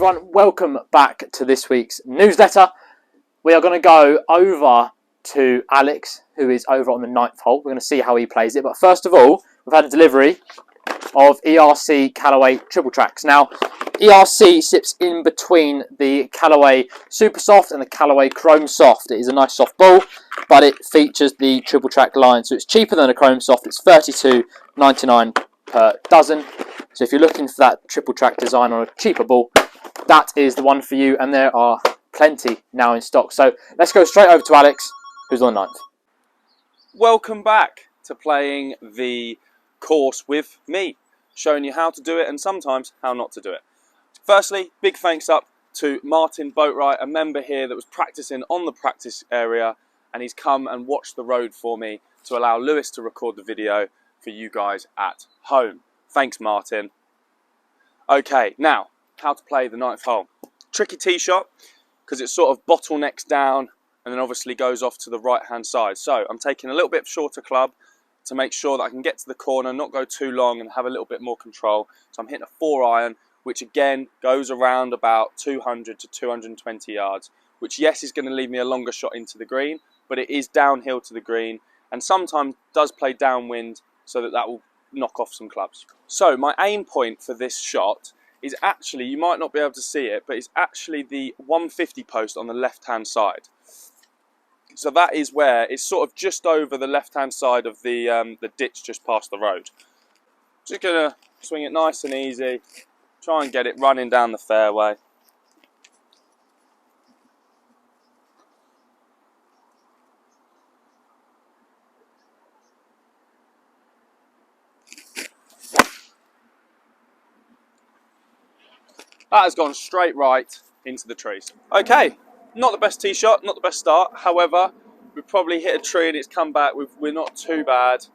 everyone, welcome back to this week's newsletter. We are going to go over to Alex, who is over on the 9th hole. We're going to see how he plays it. But first of all, we've had a delivery of ERC Callaway Triple Tracks. Now, ERC sits in between the Callaway Super Soft and the Callaway Chrome Soft. It is a nice soft ball, but it features the Triple Track line. So it's cheaper than a Chrome Soft. It's $32.99 per dozen. So if you're looking for that Triple Track design on a cheaper ball, that is the one for you, and there are plenty now in stock. So let's go straight over to Alex, who's on the 9th. Welcome back to playing the course with me, showing you how to do it and sometimes how not to do it. Firstly, big thanks up to Martin Boatwright, a member here that was practicing on the practice area, and he's come and watched the road for me to allow Lewis to record the video for you guys at home. Thanks, Martin. Okay, now, how to play the 9th hole. Tricky tee shot, because it sort of bottlenecks down and then obviously goes off to the right-hand side. So I'm taking a little bit shorter club to make sure that I can get to the corner, not go too long, and have a little bit more control. So I'm hitting a 4-iron, which again goes around about 200 to 220 yards, which yes is going to leave me a longer shot into the green, but it is downhill to the green and sometimes does play downwind, so that will knock off some clubs. So my aim point for this shot is actually, you might not be able to see it, but it's actually the 150 post on the left-hand side. So that is where it's sort of just over the left-hand side of the ditch just past the road. Just gonna swing it nice and easy, try and get it running down the fairway. That has gone straight right into the trees. Okay, not the best tee shot, not the best start. However, we've probably hit a tree and it's come back. We're not too bad.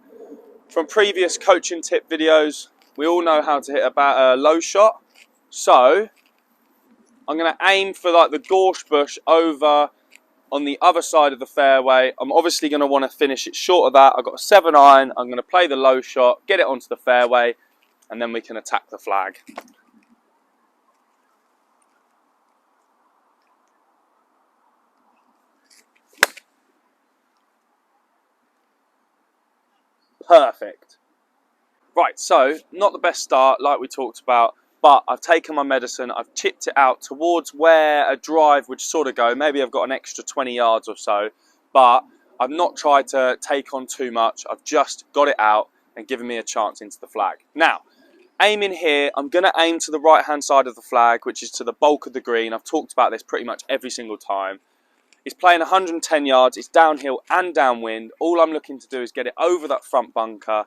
From previous coaching tip videos, we all know how to hit a low shot. So I'm going to aim for like the gorse bush over on the other side of the fairway. I'm obviously going to want to finish it short of that. I've got a 7-iron. I'm going to play the low shot, get it onto the fairway, and then we can attack the flag. Perfect. Right, so not the best start like we talked about, but I've taken my medicine, I've chipped it out towards where a drive would sort of go. Maybe I've got an extra 20 yards or so, but I've not tried to take on too much. I've just got it out and given me a chance into the flag. Now, aiming here, I'm going to aim to the right-hand side of the flag, which is to the bulk of the green. I've talked about this pretty much every single time. It's playing 110 yards, it's downhill and downwind. All I'm looking to do is get it over that front bunker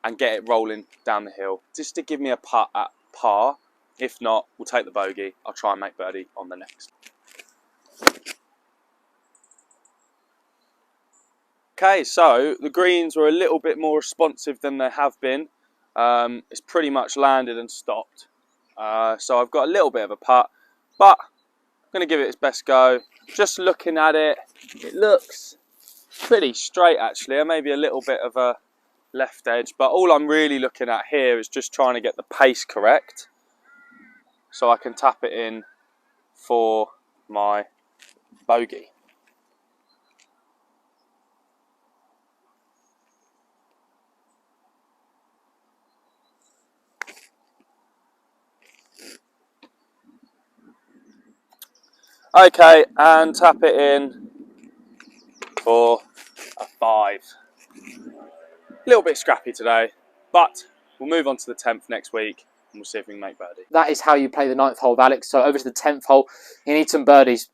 and get it rolling down the hill, just to give me a putt at par. If not, we'll take the bogey. I'll try and make birdie on the next. Okay, so the greens were a little bit more responsive than they have been. It's pretty much landed and stopped. So I've got a little bit of a putt, but I'm going to give it its best go. Just looking at it, it looks pretty straight actually. Maybe a little bit of a left edge, but all I'm really looking at here is just trying to get the pace correct so I can tap it in for my bogey. Okay, and tap it in for a 5. A little bit scrappy today, but we'll move on to the 10th next week and we'll see if we can make birdie. That is how you play the 9th hole of Alex. So over to the 10th hole, you need some birdies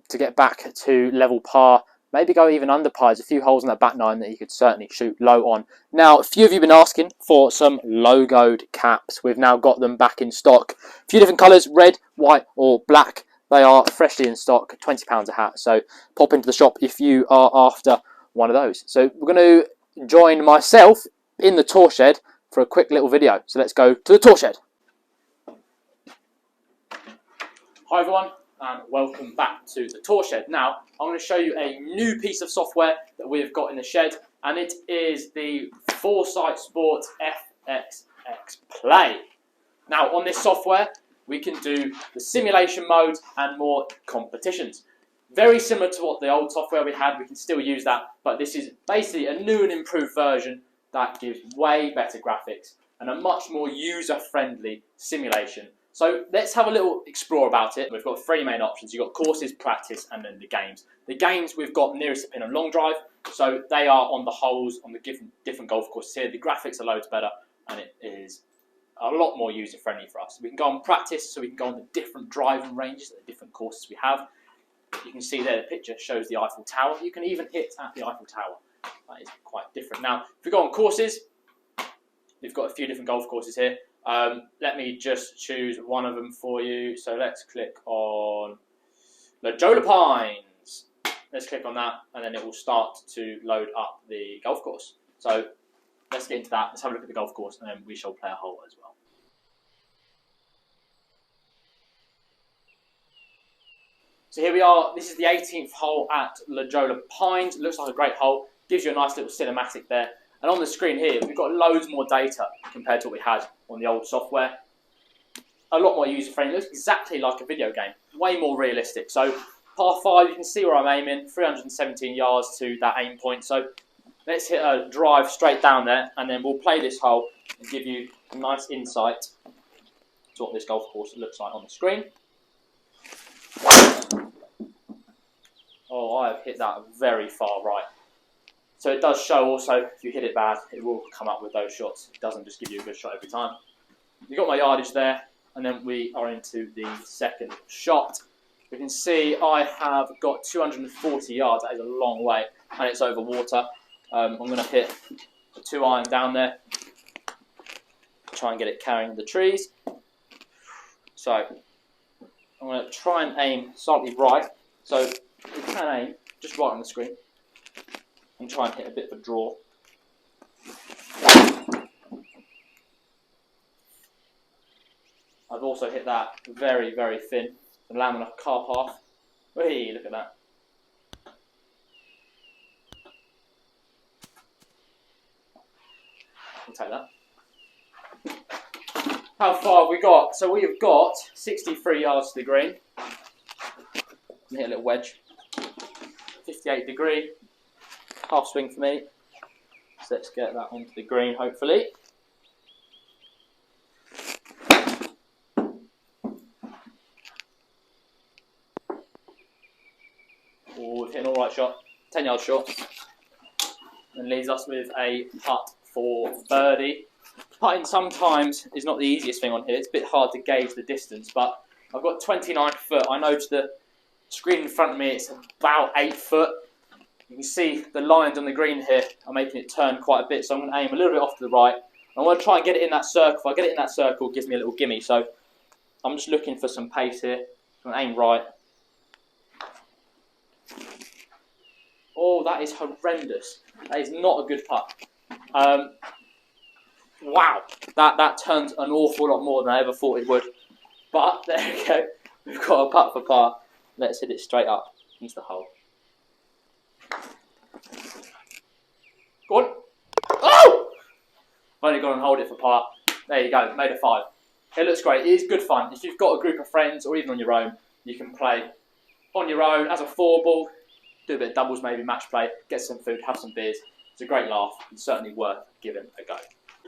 to get back to level par. Maybe go even under par. There's a few holes in that back 9 that you could certainly shoot low on. Now, a few of you have been asking for some logoed caps. We've now got them back in stock. A few different colours, red, white or black. They are freshly in stock, £20 a hat. So pop into the shop if you are after one of those. So we're going to join myself in the tour shed for a quick little video. So let's go to the tour shed. Hi everyone, and welcome back to the tour shed. Now, I'm going to show you a new piece of software that we have got in the shed, and it is the Foresight Sports FXX Play. Now, on this software, we can do the simulation mode and more competitions. Very similar to what the old software we had, we can still use that, but this is basically a new and improved version that gives way better graphics and a much more user-friendly simulation. So let's have a little explore about it. We've got three main options. You've got courses, practice, and then the games. The games we've got nearest to pin and long drive, so they are on the holes on the different golf courses here. The graphics are loads better, and it is a lot more user-friendly for us. We can go on practice, so we can go on the different driving ranges, the different courses we have. You can see there the picture shows the Eiffel Tower. You can even hit at the Eiffel Tower. That is quite different. Now, if we go on courses, we've got a few different golf courses here. Let me just choose one of them for you. So let's click on La Jolla Pines. Let's click on that, and then it will start to load up the golf course. So let's get into that. Let's have a look at the golf course, and then we shall play a hole as well. So here we are. This is the 18th hole at La Jolla Pines. It looks like a great hole. Gives you a nice little cinematic there. And on the screen here, we've got loads more data compared to what we had on the old software. A lot more user-friendly. It looks exactly like a video game. Way more realistic. So par 5, you can see where I'm aiming. 317 yards to that aim point. So let's hit a drive straight down there, and then we'll play this hole and give you a nice insight to what this golf course looks like on the screen. Oh, I have hit that very far right. So it does show also, if you hit it bad, it will come up with those shots. It doesn't just give you a good shot every time. You've got my yardage there, and then we are into the second shot. We can see I have got 240 yards. That is a long way, and it's over water. I'm going to hit a 2-iron down there. Try and get it carrying the trees. So I'm going to try and aim slightly right. So you can aim just right on the screen and try and hit a bit of a draw. I've also hit that very, very thin and land on a car path. Hey, look at that. I'll take that. How far have we got? So we have got 63 yards to the green. Hit a little wedge. 58 degree. Half swing for me. So let's get that onto the green, hopefully. Oh, we've hit an alright shot. 10 yard shot. And leaves us with a putt for birdie. Putting sometimes is not the easiest thing on here. It's a bit hard to gauge the distance, but I've got 29 foot. I know to the screen in front of me it's about 8 foot. You can see the lines on the green here are making it turn quite a bit, so I'm going to aim a little bit off to the right. I want to try and get it in that circle. If I get it in that circle, it gives me a little gimme. So I'm just looking for some pace here. I'm going to aim right. Oh, that is horrendous. That is not a good putt. Wow, that turns an awful lot more than I ever thought it would. But there we go. We've got a putt for par. Let's hit it straight up into the hole. Go on. Oh! I've only gone and hold it for par. There you go, made a 5. It looks great. It is good fun. If you've got a group of friends or even on your own, you can play on your own as a 4-ball, do a bit of doubles, maybe match play, get some food, have some beers. It's a great laugh and certainly worth giving a go.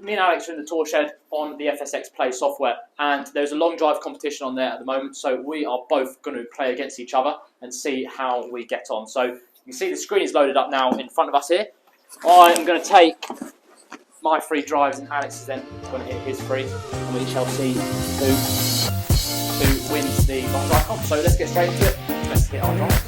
Me and Alex are in the tour shed on the FSX Play software, and there's a long drive competition on there at the moment, so we are both going to play against each other and see how we get on. So you can see the screen is loaded up now in front of us here. I am going to take my 3 drives and Alex is then going to hit his 3, and we shall see who wins the long drive comp. So let's get straight into it. Let's hit our drives.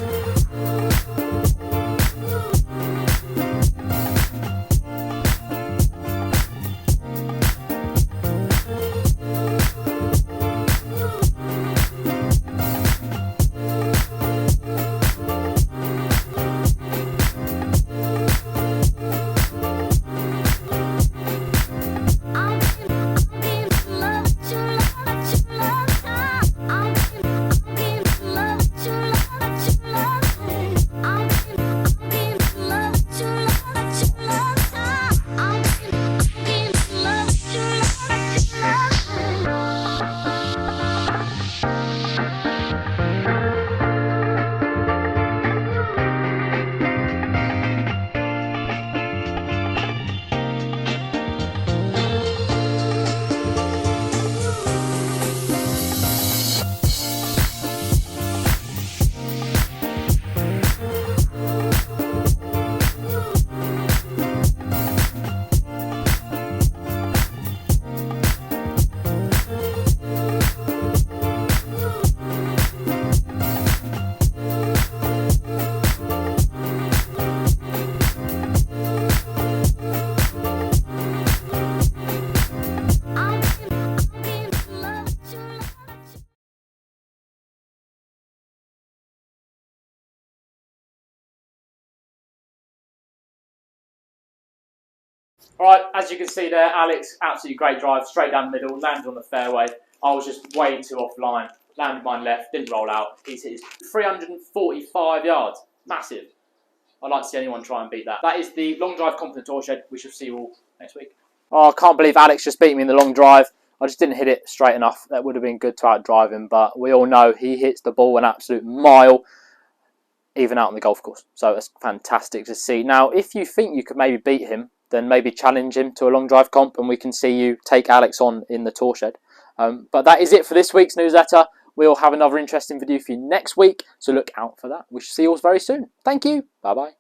Love Right, as you can see there, Alex, absolutely great drive, straight down the middle, landed on the fairway. I was just way too offline, landed mine left, didn't roll out. He's hit his 345 yards, massive. I'd like to see anyone try and beat that. That is the long drive comp in the tour shed. We shall see you all next week. Oh, I can't believe Alex just beat me in the long drive. I just didn't hit it straight enough. That would have been good to outdrive him, but we all know he hits the ball an absolute mile, even out on the golf course. So it's fantastic to see. Now, if you think you could maybe beat him, then maybe challenge him to a long drive comp and we can see you take Alex on in the tour shed. But that is it for this week's newsletter. We'll have another interesting video for you next week, so look out for that. We shall see you all very soon. Thank you. Bye-bye.